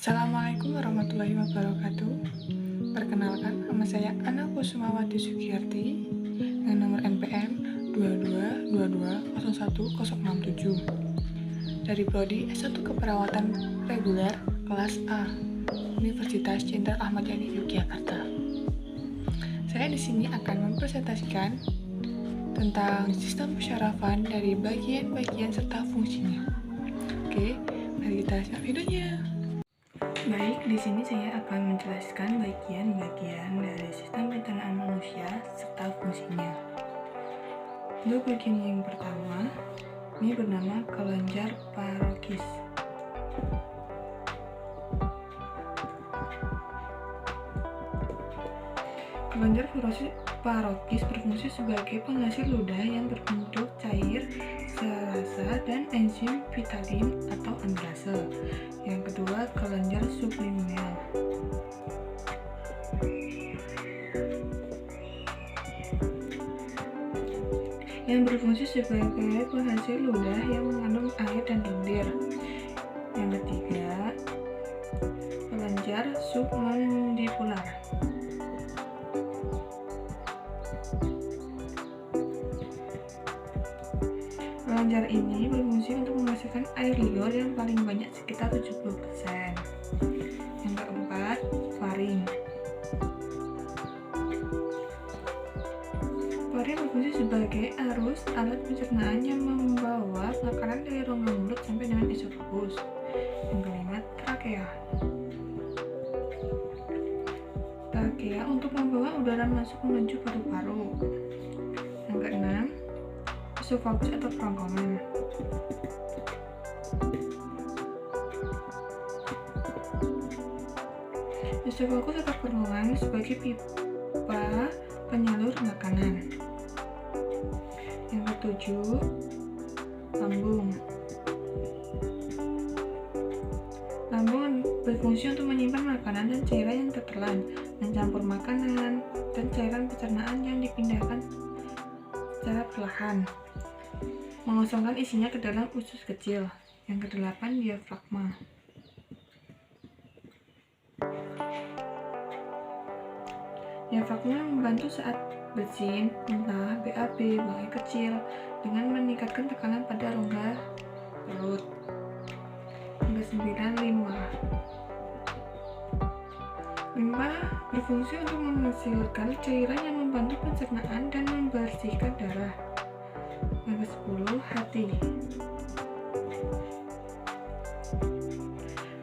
Assalamualaikum warahmatullahi wabarakatuh. Perkenalkan, nama saya Ana Kusumawati Sugiyarti dengan nomor NPM 2222011067 dari Prodi S1 Keperawatan Reguler kelas A, Universitas Jenderal Ahmad Yani Yogyakarta. Saya di sini akan mempresentasikan tentang sistem pensyarafan dari bagian-bagian serta fungsinya. Oke, mari kita simak videonya. Baik, di sini saya akan menjelaskan bagian-bagian dari sistem pencernaan manusia serta fungsinya. Untuk bagian yang pertama, ini bernama kelenjar parokis. Kelenjar parokis berfungsi sebagai penghasil ludah yang berbentuk cair, serasa, dan enzim vitalin atau amilase. Yang kedua, kelenjar subliminal. Yang berfungsi sebagai penghasil ludah yang mengandung air dan lendir. Yang ketiga, kelenjar submandibular. Kelenjar ini berfungsi untuk menghasilkan air liur yang paling banyak sekitar 70%. Yang keempat, faring. Faring berfungsi sebagai arus alat pencernaan yang membawa makanan dari rongga mulut sampai dengan esofagus. Yang kelima, trakea. Trakea untuk membawa udara masuk menuju paru-paru. Yang keenam, esofagus atau kerongkongan. Esofagus atau kerongkongan sebagai pipa penyalur makanan. Yang ketujuh, lambung. Lambung berfungsi untuk menyimpan makanan dan cairan yang tertelan, mencampur makanan dan cairan pencernaan yang dipindahkan secara perlahan, mengosongkan isinya ke dalam usus kecil. Yang kedelapan, diafragma. Diafragma membantu saat bersin, muntah, BAB, buang air kecil dengan meningkatkan tekanan pada rongga perut. Yang kesembilan, limpa. Limpa berfungsi untuk menghasilkan cairan yang membantu pencernaan dan membersihkan darah. Yang ke-10, hati.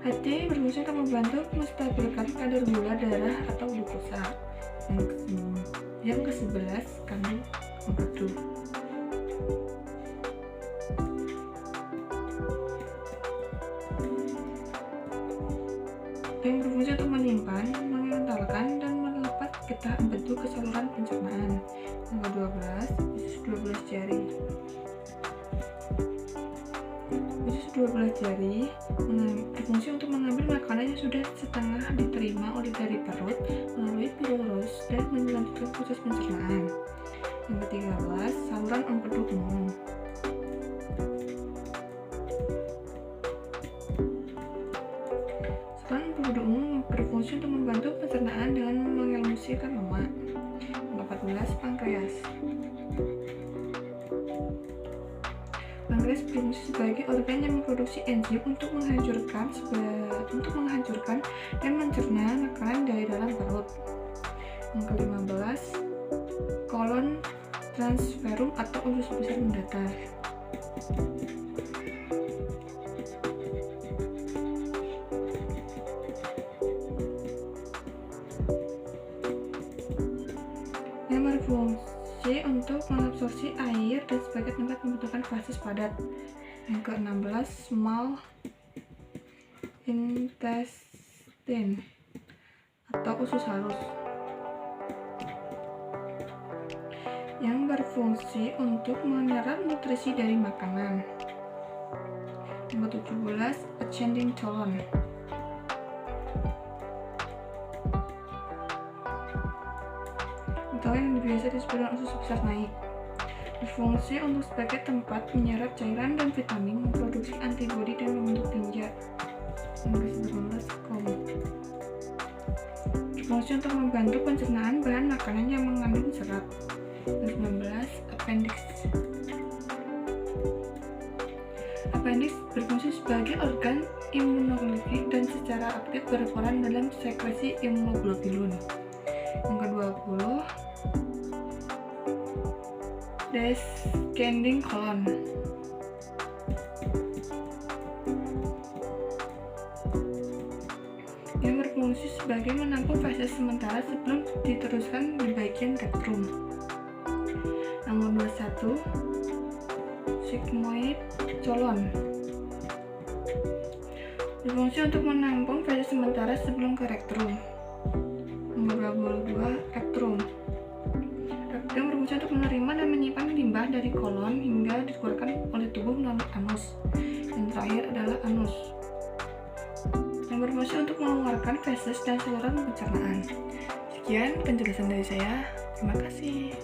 Hati berfungsi untuk membantu menstabilkan kadar gula darah atau glukosa. Yang ke-11, kandung empedu. Yang berfungsi untuk menyimpan, mengentalkan, dan melepas getah empedu ke saluran pencernaan. Yang ke-12, usus 12 jari. Usus 12 jari berfungsi untuk mengambil makanan yang sudah setengah diterima dari perut melalui pilorus dan melanjutkan proses pencernaan. Yang ke-13, saluran empedu umum. Saluran empedu umum berfungsi untuk membantu pencernaan dengan mengemulsikan lemak. Yang ke-14, pankreas. Pankreas berfungsi sebagai organ yang memproduksi enzim untuk menghancurkan dan mencerna makanan dari dalam perut. Yang ke-15, kolon transferum atau usus besar mendatar. Yang berfungsi untuk mengabsorpsi air dan sebagai tempat pembentukan fases padat. Yang ke-16, small intestine atau usus halus, yang berfungsi untuk menyerap nutrisi dari makanan. Yang ke-17, ascending colon. Atau yang biasa disebut dengan usus besar naik. Berfungsi untuk sebagai tempat menyerap cairan dan vitamin, memproduksi antibodi dan membentuk tinja. Yang ke-19, berfungsi untuk membantu pencernaan bahan makanan yang mengandung serat. 19. Appendix. Appendix berfungsi sebagai organ imunologi dan secara aktif berperan dalam sekresi imunoglobulin. Yang ke-20, descending colon. Yang berfungsi sebagai menampung feses sementara sebelum diteruskan di bagian rektum. Nomor 21, sigmoid colon. Berfungsi untuk menampung feses sementara sebelum ke rektum. Nomor 22, rektum. Rektum berfungsi untuk menerima dan menyimpan limbah dari kolon hingga dikeluarkan oleh tubuh melalui anus. Yang terakhir adalah anus, yang berfungsi untuk mengeluarkan feses dan saluran pencernaan. Sekian penjelasan dari saya. Terima kasih.